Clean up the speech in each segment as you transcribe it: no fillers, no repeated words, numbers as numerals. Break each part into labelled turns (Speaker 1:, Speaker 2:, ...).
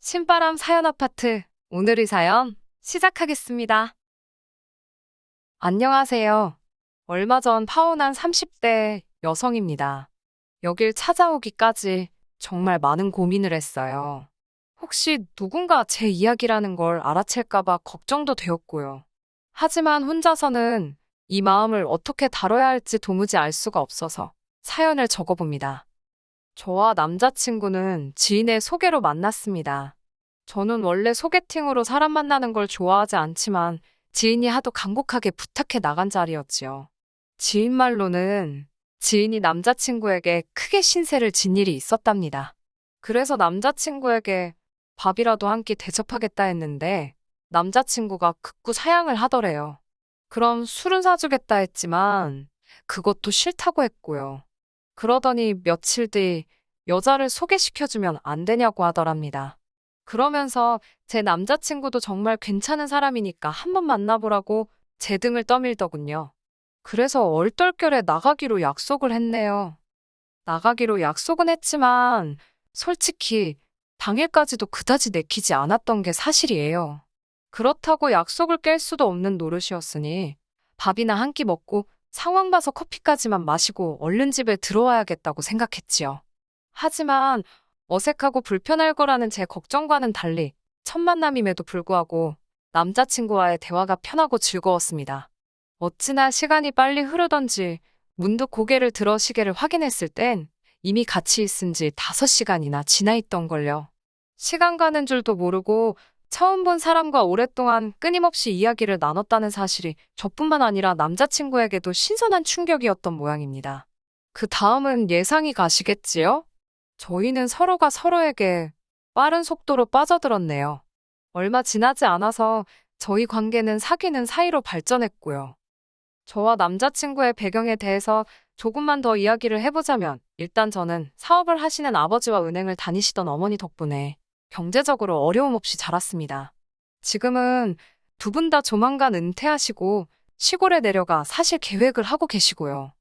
Speaker 1: 신바람 사연 아파트. 오늘의 사연 시작하겠습니다. 안녕하세요. 얼마 전 파혼한 30대 여성입니다. 여길 찾아오기까지 정말 많은 고민을 했어요. 혹시 누군가 제 이야기라는 걸 알아챌까봐 걱정도 되었고요. 하지만 혼자서는 이 마음을 어떻게 다뤄야 할지 도무지 알 수가 없어서 사연을 적어봅니다. 저와 남자친구는 지인의 소개로 만났습니다. 저는 원래 소개팅으로 사람 만나는 걸 좋아하지 않지만 지인이 하도 간곡하게 부탁해 나간 자리였지요. 지인 말로는 지인이 남자친구에게 크게 신세를 진 일이 있었답니다. 그래서 남자친구에게 밥이라도 한 끼 대접하겠다 했는데 남자친구가 극구 사양을 하더래요. 그럼 술은 사주겠다 했지만 그것도 싫다고 했고요. 그러더니 며칠 뒤 여자를 소개시켜주면 안 되냐고 하더랍니다. 그러면서 제 남자친구도 정말 괜찮은 사람이니까 한번 만나보라고 제 등을 떠밀더군요. 그래서 얼떨결에 나가기로 약속을 했네요. 나가기로 약속은 했지만 솔직히 당일까지도 그다지 내키지 않았던 게 사실이에요. 그렇다고 약속을 깰 수도 없는 노릇이었으니 밥이나 한 끼 먹고 상황 봐서 커피까지만 마시고 얼른 집에 들어와야겠다고 생각했지요. 하지만 어색하고 불편할 거라는 제 걱정과는 달리 첫 만남임에도 불구하고 남자친구와의 대화가 편하고 즐거웠습니다. 어찌나 시간이 빨리 흐르던지 문득 고개를 들어 시계를 확인했을 땐 이미 같이 있은 지 5시간이나 지나 있던 걸요. 시간 가는 줄도 모르고 처음 본 사람과 오랫동안 끊임없이 이야기를 나눴다는 사실이 저뿐만 아니라 남자친구에게도 신선한 충격이었던 모양입니다. 그 다음은 예상이 가시겠지요? 저희는 서로가 서로에게 빠른 속도로 빠져들었네요. 얼마 지나지 않아서 저희 관계는 사귀는 사이로 발전했고요. 저와 남자친구의 배경에 대해서 조금만 더 이야기를 해보자면, 일단 저는 사업을 하시는 아버지와 은행을 다니시던 어머니 덕분에 경제적으로 어려움 없이 자랐습니다. 지금은 두 분 다 조만간 은퇴하시고 시골에 내려가 사실 계획을 하고 계시고요.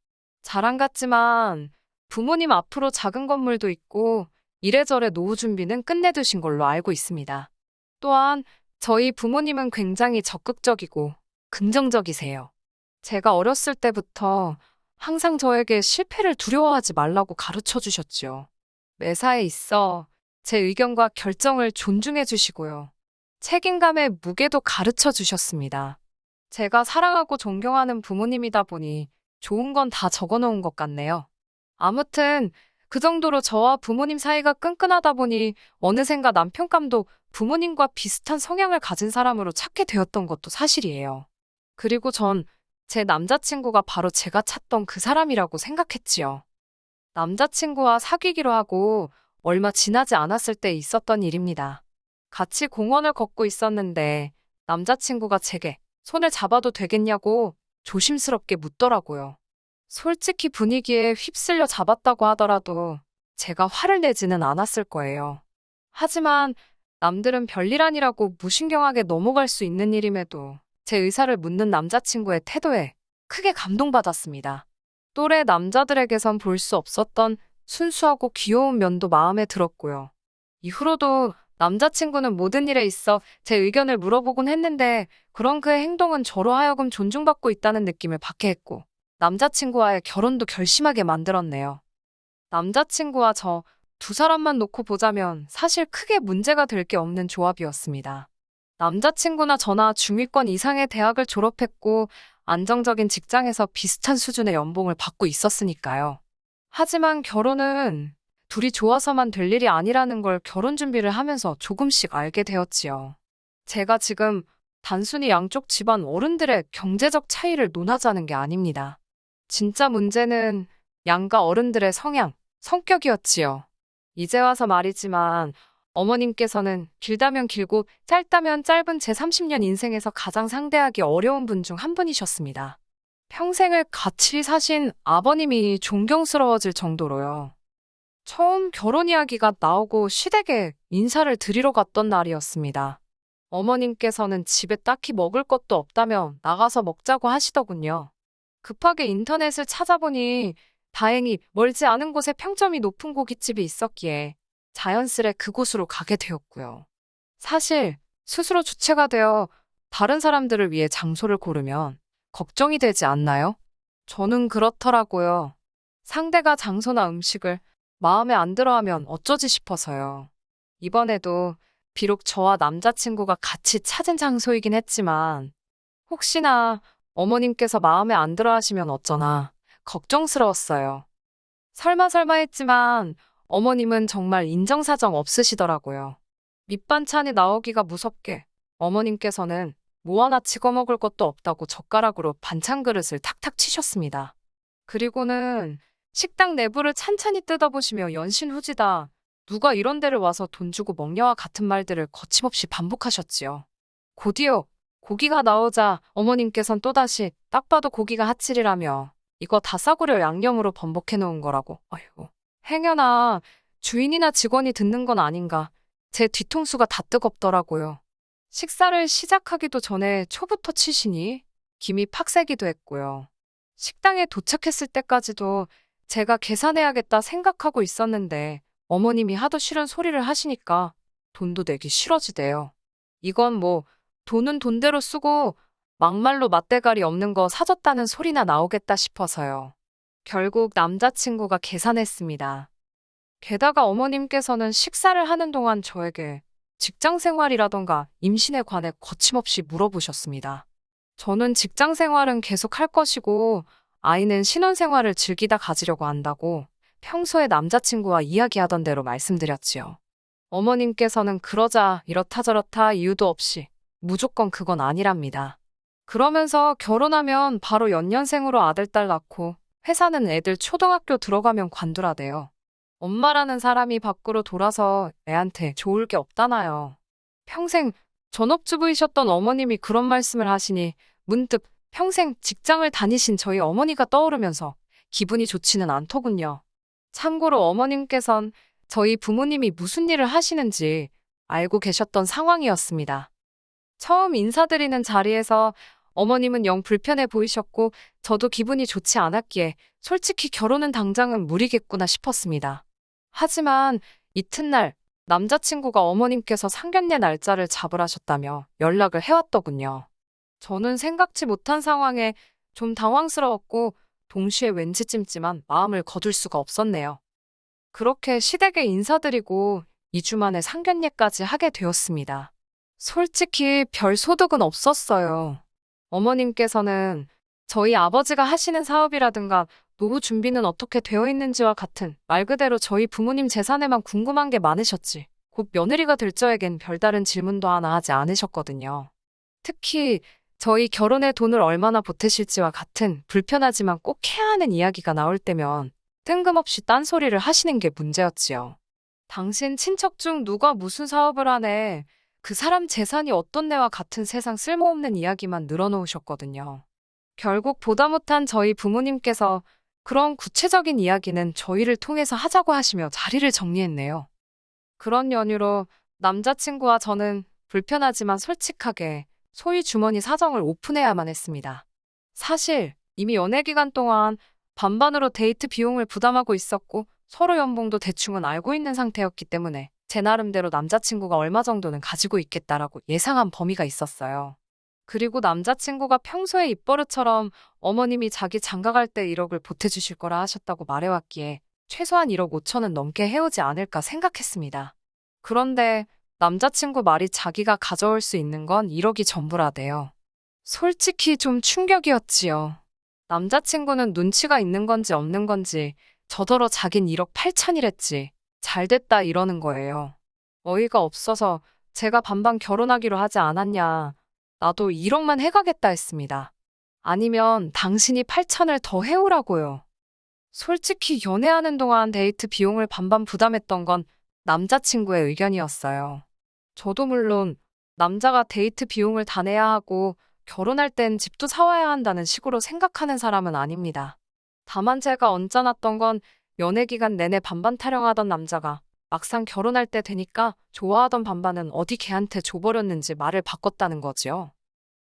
Speaker 1: 자랑 같지만 부모님 앞으로 작은 건물도 있고 이래저래 노후 준비는 끝내두신 걸로 알고 있습니다. 또한 저희 부모님은 굉장히 적극적이고 긍정적이세요. 제가 어렸을 때부터 항상 저에게 실패를 두려워하지 말라고 가르쳐 주셨지요. 매사에 있어 제 의견과 결정을 존중해 주시고요. 책임감의 무게도 가르쳐 주셨습니다. 제가 사랑하고 존경하는 부모님이다 보니 좋은 건 다 적어 놓은 것 같네요. 아무튼 그 정도로 저와 부모님 사이가 끈끈하다 보니 어느샌가 남편감도 부모님과 비슷한 성향을 가진 사람으로 찾게 되었던 것도 사실이에요. 그리고 전 제 남자친구가 바로 제가 찾던 그 사람이라고 생각했지요. 남자친구와 사귀기로 하고 얼마 지나지 않았을 때 있었던 일입니다. 같이 공원을 걷고 있었는데 남자친구가 제게 손을 잡아도 되겠냐고 조심스럽게 묻더라고요. 솔직히 분위기에 휩쓸려 잡았다고 하더라도 제가 화를 내지는 않았을 거예요. 하지만 남들은 별일 아니라고 무신경하게 넘어갈 수 있는 일임에도 제 의사를 묻는 남자친구의 태도에 크게 감동받았습니다. 또래 남자들에게선 볼 수 없었던 순수하고 귀여운 면도 마음에 들었고요. 이후로도 남자친구는 모든 일에 있어 제 의견을 물어보곤 했는데 그런 그의 행동은 저로 하여금 존중받고 있다는 느낌을 받게 했고 남자친구와의 결혼도 결심하게 만들었네요. 남자친구와 저 두 사람만 놓고 보자면 사실 크게 문제가 될 게 없는 조합이었습니다. 남자친구나 저나 중위권 이상의 대학을 졸업했고 안정적인 직장에서 비슷한 수준의 연봉을 받고 있었으니까요. 하지만 결혼은 둘이 좋아서만 될 일이 아니라는 걸 결혼 준비를 하면서 조금씩 알게 되었지요. 제가 지금 단순히 양쪽 집안 어른들의 경제적 차이를 논하자는 게 아닙니다. 진짜 문제는 양가 어른들의 성향, 성격이었지요. 이제 와서 말이지만 어머님께서는 길다면 길고 짧다면 짧은 제 30년 인생에서 가장 상대하기 어려운 분 중 한 분이셨습니다. 평생을 같이 사신 아버님이 존경스러워질 정도로요. 처음 결혼 이야기가 나오고 시댁에 인사를 드리러 갔던 날이었습니다. 어머님께서는 집에 딱히 먹을 것도 없다며 나가서 먹자고 하시더군요. 급하게 인터넷을 찾아보니 다행히 멀지 않은 곳에 평점이 높은 고깃집이 있었기에 자연스레 그곳으로 가게 되었고요. 사실 스스로 주체가 되어 다른 사람들을 위해 장소를 고르면 걱정이 되지 않나요? 저는 그렇더라고요. 상대가 장소나 음식을 마음에 안 들어 하면 어쩌지 싶어서요. 이번에도 비록 저와 남자친구가 같이 찾은 장소이긴 했지만 혹시나 어머님께서 마음에 안 들어 하시면 어쩌나 걱정스러웠어요. 설마 했지만 어머님은 정말 인정사정 없으시더라고요. 밑반찬이 나오기가 무섭게 어머님께서는 뭐 하나 찍어 먹을 것도 없다고 젓가락으로 반찬 그릇을 탁탁 치셨습니다. 그리고는 식당 내부를 찬찬히 뜯어보시며 연신후지다. 누가 이런 데를 와서 돈 주고 먹냐와 같은 말들을 거침없이 반복하셨지요. 곧이어 고기가 나오자 어머님께선 또다시 딱 봐도 고기가 하칠이라며 이거 다 싸구려 양념으로 번복해 놓은 거라고. 아이고. 행여나 주인이나 직원이 듣는 건 아닌가. 제 뒤통수가 다 뜨겁더라고요. 식사를 시작하기도 전에 초부터 치시니 김이 팍새기도 했고요. 식당에 도착했을 때까지도 제가 계산해야겠다 생각하고 있었는데 어머님이 하도 싫은 소리를 하시니까 돈도 내기 싫어지대요. 이건 뭐 돈은 돈대로 쓰고 막말로 맛대가리 없는 거 사줬다는 소리나 나오겠다 싶어서요. 결국 남자친구가 계산했습니다. 게다가 어머님께서는 식사를 하는 동안 저에게 직장 생활이라던가 임신에 관해 거침없이 물어보셨습니다. 저는 직장 생활은 계속 할 것이고 아이는 신혼 생활을 즐기다 가지려고 한다고 평소에 남자친구와 이야기하던 대로 말씀드렸지요. 어머님께서는 그러자 이렇다 저렇다 이유도 없이 무조건 그건 아니랍니다. 그러면서 결혼하면 바로 연년생으로 아들, 딸 낳고 회사는 애들 초등학교 들어가면 관두라대요. 엄마라는 사람이 밖으로 돌아서 애한테 좋을 게 없다나요. 평생 전업주부이셨던 어머님이 그런 말씀을 하시니 문득 평생 직장을 다니신 저희 어머니가 떠오르면서 기분이 좋지는 않더군요. 참고로 어머님께선 저희 부모님이 무슨 일을 하시는지 알고 계셨던 상황이었습니다. 처음 인사드리는 자리에서 어머님은 영 불편해 보이셨고 저도 기분이 좋지 않았기에 솔직히 결혼은 당장은 무리겠구나 싶었습니다. 하지만 이튿날 남자친구가 어머님께서 상견례 날짜를 잡으라셨다며 연락을 해왔더군요. 저는 생각지 못한 상황에 좀 당황스러웠고 동시에 왠지 찜찜한 마음을 거둘 수가 없었네요. 그렇게 시댁에 인사드리고 2주 만에 상견례까지 하게 되었습니다. 솔직히 별 소득은 없었어요. 어머님께서는 저희 아버지가 하시는 사업이라든가 노후 준비는 어떻게 되어 있는지와 같은 말 그대로 저희 부모님 재산에만 궁금한 게 많으셨지 곧 며느리가 될 저에겐 별다른 질문도 하나 하지 않으셨거든요. 특히 저희 결혼에 돈을 얼마나 보태실지와 같은 불편하지만 꼭 해야 하는 이야기가 나올 때면 뜬금없이 딴소리를 하시는 게 문제였지요. 당신 친척 중 누가 무슨 사업을 하네. 그 사람 재산이 어떻네와 같은 세상 쓸모없는 이야기만 늘어놓으셨거든요. 결국 보다 못한 저희 부모님께서 그런 구체적인 이야기는 저희를 통해서 하자고 하시며 자리를 정리했네요. 그런 연유로 남자친구와 저는 불편하지만 솔직하게 소위 주머니 사정을 오픈해야만 했습니다. 사실 이미 연애 기간 동안 반반으로 데이트 비용을 부담하고 있었고 서로 연봉도 대충은 알고 있는 상태였기 때문에 제 나름대로 남자친구가 얼마 정도는 가지고 있겠다라고 예상한 범위가 있었어요. 그리고 남자친구가 평소에 입버릇처럼 어머님이 자기 장가갈 때 1억을 보태주실 거라 하셨다고 말해왔기에 최소한 1억 5천은 넘게 해오지 않을까 생각했습니다. 그런데 남자친구 말이 자기가 가져올 수 있는 건 1억이 전부라대요. 솔직히 좀 충격이었지요. 남자친구는 눈치가 있는 건지 없는 건지 저더러 자긴 1억 8천이랬지. 잘됐다 이러는 거예요. 어이가 없어서 제가 반반 결혼하기로 하지 않았냐. 나도 1억만 해가겠다 했습니다. 아니면 당신이 8천을 더 해오라고요. 솔직히 연애하는 동안 데이트 비용을 반반 부담했던 건 남자친구의 의견이었어요. 저도 물론 남자가 데이트 비용을 다 내야 하고 결혼할 땐 집도 사와야 한다는 식으로 생각하는 사람은 아닙니다. 다만 제가 언짢았던 건 연애 기간 내내 반반 타령하던 남자가 막상 결혼할 때 되니까 좋아하던 반반은 어디 걔한테 줘버렸는지 말을 바꿨다는 거지요.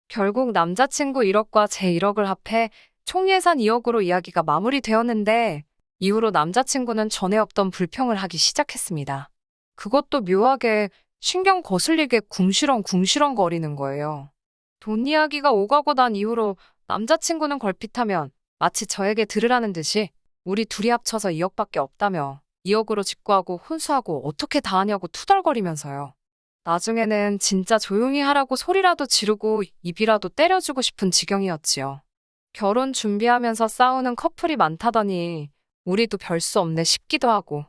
Speaker 1: 결국 남자친구 1억과 제 1억을 합해 총 예산 2억으로 이야기가 마무리되었는데 이후로 남자친구는 전에 없던 불평을 하기 시작했습니다. 그것도 묘하게 신경 거슬리게 궁시렁 거리는 거예요. 돈 이야기가 오가고 난 이후로 남자친구는 걸핏하면 마치 저에게 들으라는 듯이 우리 둘이 합쳐서 2억밖에 없다며 2억으로 직구하고 혼수하고 어떻게 다 하냐고 투덜거리면서요. 나중에는 진짜 조용히 하라고 소리라도 지르고 입이라도 때려주고 싶은 지경이었지요. 결혼 준비하면서 싸우는 커플이 많다더니 우리도 별 수 없네 싶기도 하고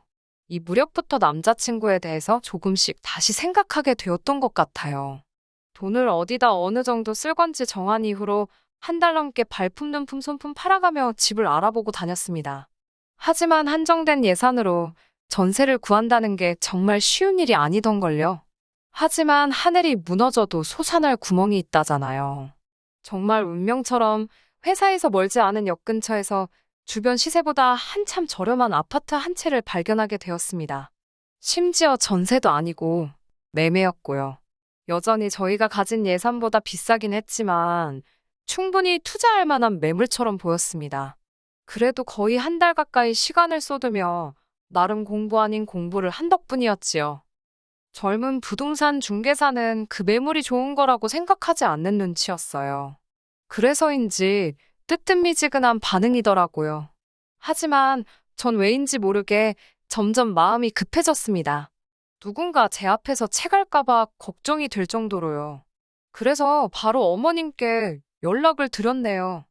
Speaker 1: 이 무렵부터 남자친구에 대해서 조금씩 다시 생각하게 되었던 것 같아요. 돈을 어디다 어느 정도 쓸 건지 정한 이후로 한 달 넘게 발품 눈품 손품 팔아가며 집을 알아보고 다녔습니다. 하지만 한정된 예산으로 전세를 구한다는 게 정말 쉬운 일이 아니던걸요. 하지만 하늘이 무너져도 솟아날 구멍이 있다잖아요. 정말 운명처럼 회사에서 멀지 않은 역 근처에서 주변 시세보다 한참 저렴한 아파트 한 채를 발견하게 되었습니다. 심지어 전세도 아니고 매매였고요. 여전히 저희가 가진 예산보다 비싸긴 했지만 충분히 투자할 만한 매물처럼 보였습니다. 그래도 거의 한 달 가까이 시간을 쏟으며 나름 공부 아닌 공부를 한 덕분이었지요. 젊은 부동산 중개사는 그 매물이 좋은 거라고 생각하지 않는 눈치였어요. 그래서인지 뜨뜻미지근한 반응이더라고요. 하지만 전 왜인지 모르게 점점 마음이 급해졌습니다. 누군가 제 앞에서 채갈까봐 걱정이 될 정도로요. 그래서 바로 어머님께 연락을 드렸네요.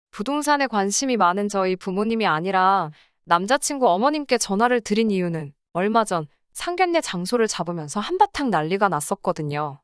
Speaker 1: 부동산에 관심이 많은 저희 부모님이 아니라 남자친구 어머님께 전화를 드린 이유는 얼마 전 상견례 장소를 잡으면서 한바탕 난리가 났었거든요.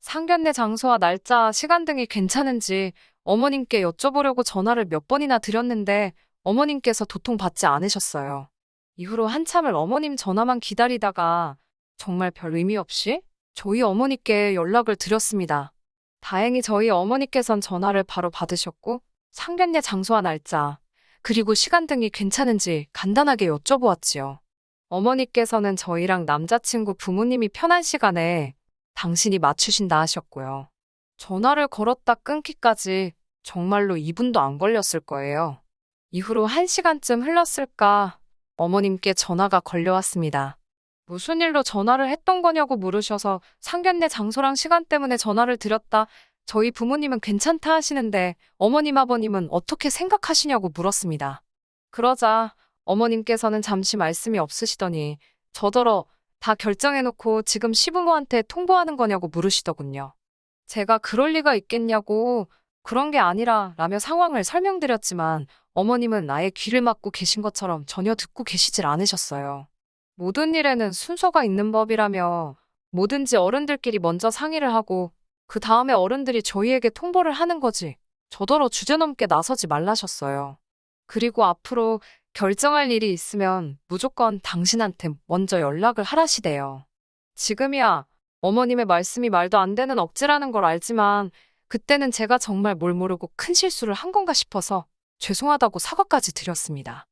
Speaker 1: 상견례 장소와 날짜, 시간 등이 괜찮은지 어머님께 여쭤보려고 전화를 몇 번이나 드렸는데 어머님께서 도통 받지 않으셨어요. 이후로 한참을 어머님 전화만 기다리다가 정말 별 의미 없이 저희 어머니께 연락을 드렸습니다. 다행히 저희 어머니께선 전화를 바로 받으셨고 상견례 장소와 날짜, 그리고 시간 등이 괜찮은지 간단하게 여쭤보았지요. 어머니께서는 저희랑 남자친구 부모님이 편한 시간에 당신이 맞추신다 하셨고요. 전화를 걸었다 끊기까지 정말로 2분도 안 걸렸을 거예요. 이후로 1시간쯤 흘렀을까 어머님께 전화가 걸려왔습니다. 무슨 일로 전화를 했던 거냐고 물으셔서 상견례 장소랑 시간 때문에 전화를 드렸다. 저희 부모님은 괜찮다 하시는데 어머님 아버님은 어떻게 생각하시냐고 물었습니다. 그러자 어머님께서는 잠시 말씀이 없으시더니 저더러 다 결정해놓고 지금 시부모한테 통보하는 거냐고 물으시더군요. 제가 그럴 리가 있겠냐고 그런 게 아니라 라며 상황을 설명드렸지만 어머님은 아예 귀를 막고 계신 것처럼 전혀 듣고 계시질 않으셨어요. 모든 일에는 순서가 있는 법이라며 뭐든지 어른들끼리 먼저 상의를 하고 그 다음에 어른들이 저희에게 통보를 하는 거지 저더러 주제넘게 나서지 말라셨어요. 그리고 앞으로 결정할 일이 있으면 무조건 당신한테 먼저 연락을 하라시대요. 지금이야 어머님의 말씀이 말도 안 되는 억지라는 걸 알지만 그때는 제가 정말 뭘 모르고 큰 실수를 한 건가 싶어서 죄송하다고 사과까지 드렸습니다.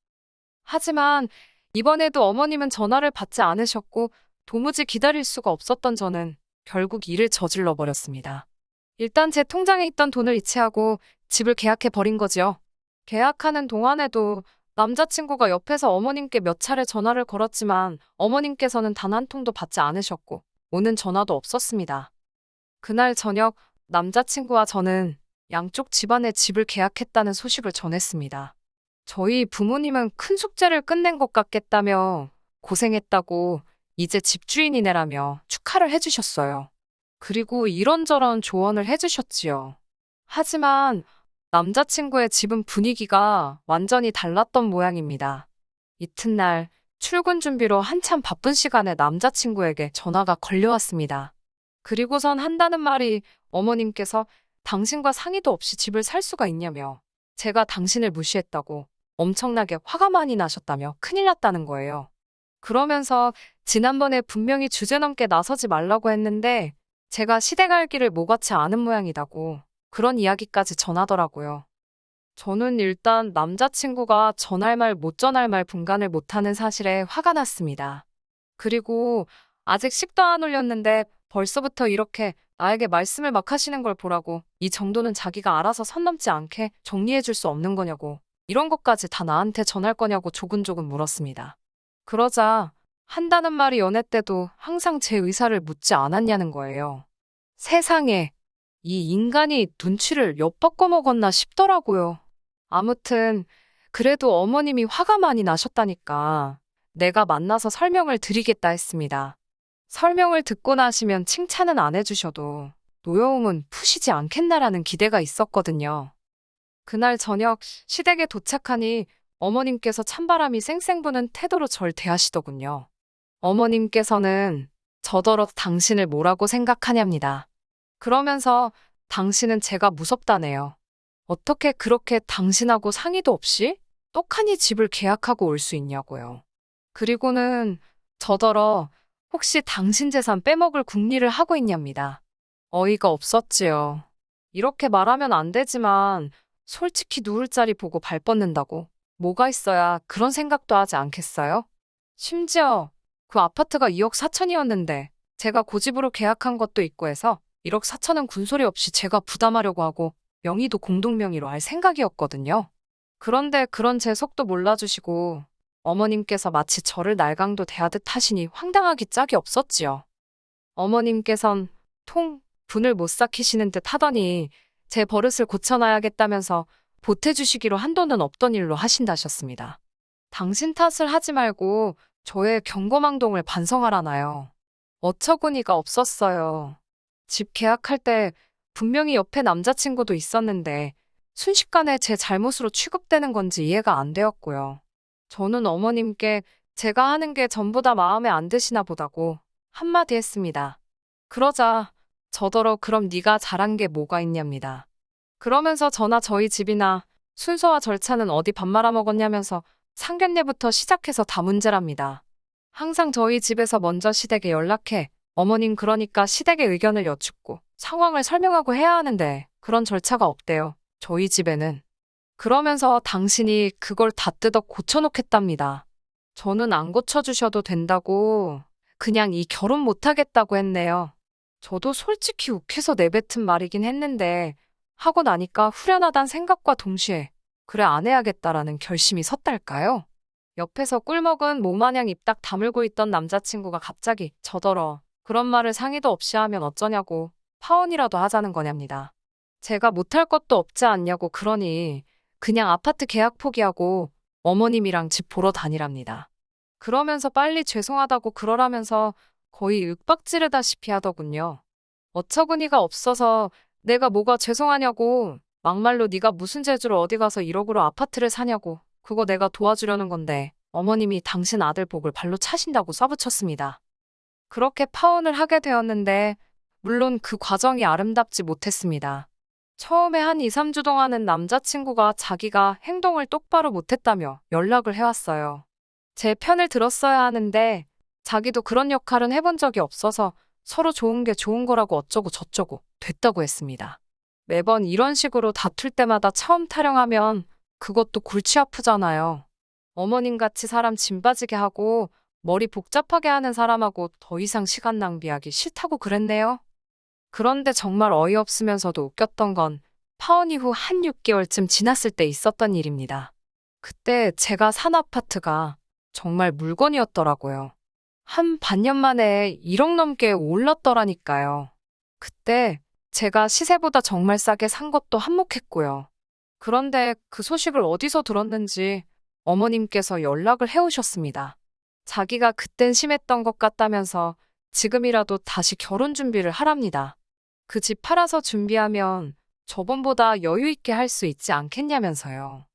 Speaker 1: 하지만 이번에도 어머님은 전화를 받지 않으셨고 도무지 기다릴 수가 없었던 저는 결국 일을 저질러 버렸습니다. 일단 제 통장에 있던 돈을 이체하고 집을 계약해 버린 거지요. 계약하는 동안에도 남자친구가 옆에서 어머님께 몇 차례 전화를 걸었지만 어머님께서는 단 한 통도 받지 않으셨고 오는 전화도 없었습니다. 그날 저녁 남자친구와 저는 양쪽 집안에 집을 계약했다는 소식을 전했습니다. 저희 부모님은 큰 숙제를 끝낸 것 같겠다며 고생했다고 이제 집주인이네라며 축하를 해주셨어요. 그리고 이런저런 조언을 해주셨지요. 하지만 남자친구의 집은 분위기가 완전히 달랐던 모양입니다. 이튿날 출근 준비로 한참 바쁜 시간에 남자친구에게 전화가 걸려왔습니다. 그리고선 한다는 말이 어머님께서 당신과 상의도 없이 집을 살 수가 있냐며 제가 당신을 무시했다고 엄청나게 화가 많이 나셨다며 큰일 났다는 거예요. 그러면서 지난번에 분명히 주제넘게 나서지 말라고 했는데 제가 시댁 알기를 모같이 아는 모양이다고 그런 이야기까지 전하더라고요. 저는 일단 남자친구가 전할 말 못 전할 말 분간을 못하는 사실에 화가 났습니다. 그리고 아직 식도 안 올렸는데 벌써부터 이렇게 나에게 말씀을 막 하시는 걸 보라고 이 정도는 자기가 알아서 선 넘지 않게 정리해 줄 수 없는 거냐고 이런 것까지 다 나한테 전할 거냐고 조근조근 물었습니다. 그러자 한다는 말이 연애 때도 항상 제 의사를 묻지 않았냐는 거예요. 세상에, 이 인간이 눈치를 엿바꿔 먹었나 싶더라고요. 아무튼, 그래도 어머님이 화가 많이 나셨다니까 내가 만나서 설명을 드리겠다 했습니다. 설명을 듣고 나시면 칭찬은 안 해주셔도 노여움은 푸시지 않겠나라는 기대가 있었거든요. 그날 저녁 시댁에 도착하니 어머님께서 찬바람이 쌩쌩 부는 태도로 절 대하시더군요. 어머님께서는 저더러 당신을 뭐라고 생각하냐입니다. 그러면서 당신은 제가 무섭다네요. 어떻게 그렇게 당신하고 상의도 없이 떡하니 집을 계약하고 올 수 있냐고요. 그리고는 저더러 혹시 당신 재산 빼먹을 궁리를 하고 있냐입니다. 어이가 없었지요. 이렇게 말하면 안 되지만 솔직히 누울 자리 보고 발 뻗는다고 뭐가 있어야 그런 생각도 하지 않겠어요? 심지어 그 아파트가 2억 4천이었는데 제가 고집으로 계약한 것도 있고 해서 1억 4천은 군소리 없이 제가 부담하려고 하고 명의도 공동명의로 할 생각이었거든요. 그런데 그런 제 속도 몰라주시고 어머님께서 마치 저를 날강도 대하듯 하시니 황당하기 짝이 없었지요. 어머님께선 분을 못 삭히시는 듯 하더니 제 버릇을 고쳐놔야겠다면서 보태주시기로 한도는 없던 일로 하신다셨습니다. 당신 탓을 하지 말고 저의 경거망동을 반성하라나요. 어처구니가 없었어요. 집 계약할 때 분명히 옆에 남자친구도 있었는데 순식간에 제 잘못으로 취급되는 건지 이해가 안 되었고요. 저는 어머님께 제가 하는 게 전부 다 마음에 안 드시나 보다고 한마디 했습니다. 그러자 저더러 그럼 네가 잘한 게 뭐가 있냐입니다. 그러면서 저나 저희 집이나 순서와 절차는 어디 밥 말아먹었냐면서 상견례부터 시작해서 다 문제랍니다. 항상 저희 집에서 먼저 시댁에 연락해 어머님 그러니까 시댁의 의견을 여쭙고 상황을 설명하고 해야 하는데 그런 절차가 없대요. 저희 집에는. 그러면서 당신이 그걸 다 뜯어 고쳐놓겠답니다. 저는 안 고쳐주셔도 된다고 그냥 이 결혼 못하겠다고 했네요. 저도 솔직히 욱해서 내뱉은 말이긴 했는데 하고 나니까 후련하단 생각과 동시에 그래 안 해야겠다라는 결심이 섰달까요? 옆에서 꿀먹은 모마냥 입 딱 다물고 있던 남자친구가 갑자기 저더러 그런 말을 상의도 없이 하면 어쩌냐고 파혼이라도 하자는 거냐입니다. 제가 못할 것도 없지 않냐고 그러니 그냥 아파트 계약 포기하고 어머님이랑 집 보러 다니랍니다. 그러면서 빨리 죄송하다고 그러라면서 거의 윽박지르다시피 하더군요. 어처구니가 없어서 내가 뭐가 죄송하냐고 막말로 네가 무슨 재주로 어디 가서 1억으로 아파트를 사냐고 그거 내가 도와주려는 건데 어머님이 당신 아들 복을 발로 차신다고 쏴붙였습니다. 그렇게 파혼을 하게 되었는데 물론 그 과정이 아름답지 못했습니다. 처음에 한 2, 3주 동안은 남자친구가 자기가 행동을 똑바로 못했다며 연락을 해왔어요. 제 편을 들었어야 하는데 자기도 그런 역할은 해본 적이 없어서 서로 좋은 게 좋은 거라고 어쩌고 저쩌고 됐다고 했습니다. 매번 이런 식으로 다툴 때마다 처음 타령하면 그것도 골치 아프잖아요. 어머님같이 사람 짐 빠지게 하고 머리 복잡하게 하는 사람하고 더 이상 시간 낭비하기 싫다고 그랬네요. 그런데 정말 어이없으면서도 웃겼던 건 파혼 이후 한 6개월쯤 지났을 때 있었던 일입니다. 그때 제가 산 아파트가 정말 물건이었더라고요. 한 반년 만에 1억 넘게 올랐더라니까요. 그때 제가 시세보다 정말 싸게 산 것도 한몫했고요. 그런데 그 소식을 어디서 들었는지 어머님께서 연락을 해오셨습니다. 자기가 그땐 심했던 것 같다면서 지금이라도 다시 결혼 준비를 하랍니다. 그 집 팔아서 준비하면 저번보다 여유 있게 할 수 있지 않겠냐면서요.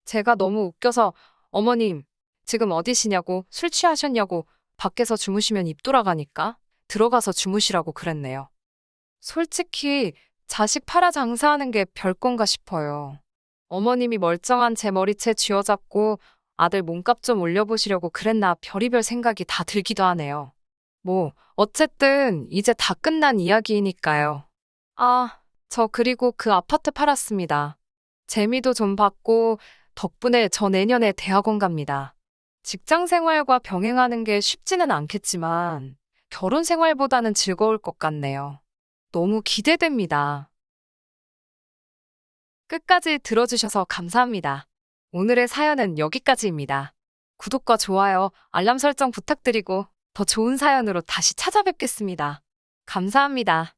Speaker 1: 제가 너무 웃겨서 어머님 지금 어디시냐고 술 취하셨냐고 밖에서 주무시면 입 돌아가니까 들어가서 주무시라고 그랬네요. 솔직히 자식 팔아 장사하는 게 별건가 싶어요. 어머님이 멀쩡한 제 머리채 쥐어잡고 아들 몸값 좀 올려보시려고 그랬나 별의별 생각이 다 들기도 하네요. 뭐 어쨌든 이제 다 끝난 이야기이니까요. 아, 저 그리고 그 아파트 팔았습니다. 재미도 좀 봤고 덕분에 저 내년에 대학원 갑니다. 직장 생활과 병행하는 게 쉽지는 않겠지만 결혼 생활보다는 즐거울 것 같네요. 너무 기대됩니다. 끝까지 들어주셔서 감사합니다. 오늘의 사연은 여기까지입니다. 구독과 좋아요, 알람 설정 부탁드리고 더 좋은 사연으로 다시 찾아뵙겠습니다. 감사합니다.